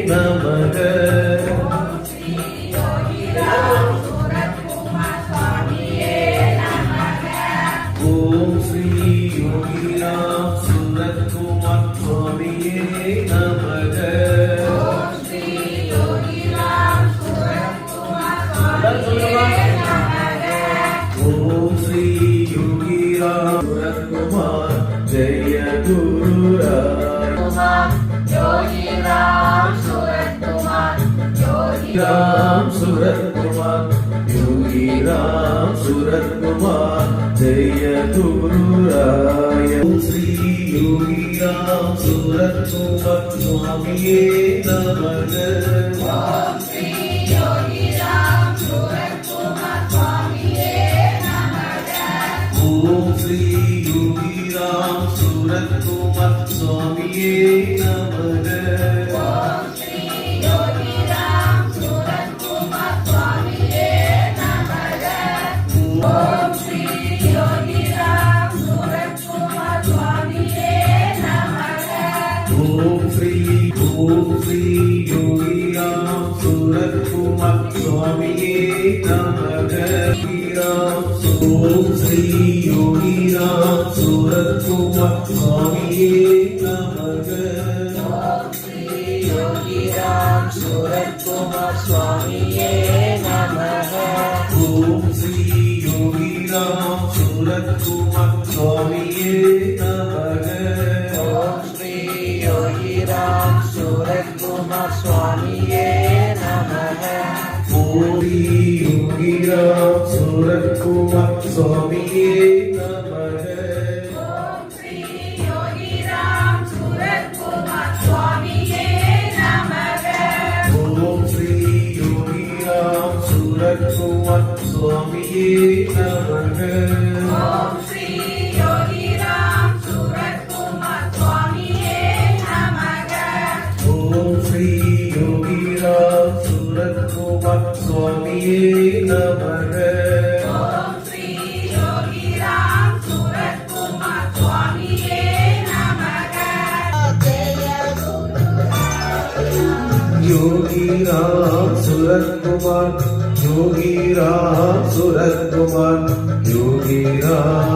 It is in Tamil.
நமக. ஓம் ஸ்ரீ யோகிராம் சுரத்குமார் சுவாமியே நமக. ஓம் ஸ்ரீ யோகிராம் சுரத்குமார் ஜெய குருராய். ராம் சுரத்குமார் யோகி ராம் சுரத்குமார் ஜெய குருராய. ஸ்ரீ யோகி ராம் சுரத்குமார் சுவாமியே நமக. ஓம் ஸ்ரீ யோகி ராம் சுரத்குமார் சுவாமியே நமக. ஓம் ஸ்ரீ யோகி ராம் சுரத்குமார் சுவாமியே நமக. ஓம் ஸ்ரீ யோகி ராம் சுரத்குமார் சுவாமியே நமக. ஓம் ஸ்ரீ யோகி ராம் சுரத்குமார் சுவாமியே நமக. ஓம் ஸ்ரீ யோகி ராம் சுரத்குமார் சுவாமியே நமக. ஓம் ஸ்ரீ யோகி ராம் சுரத்குமார் சுவாமியே நமக. ராம் சுரத்குமார் சுவாமியே நமக. ஓம் யோகி ராம் சுரத்குமார் சுவாமியே நமக. ஓம் ஸ்ரீ யோகி ராம் சுரத்குமார் சுவாமியே நமக. ஓம் ஸ்ரீ யோகி ராம் சுரத்குமார் சுவாமியே நமக. ஓம் ஸ்ரீ யோகி ராம் சுரத்குமார் சுவாமியே நமக. ஓம் ஸ்ரீ யோகி ராம் சுரத்குமார் சுவாமியே நமக. ஓம் ஸ்ரீ யோகி ராம் சுரத்குமார் சுவாமியே நமக. யோகி ராம் சுரத்குமார் யோகி ராம் சுரத்குமார் யோகி ராம்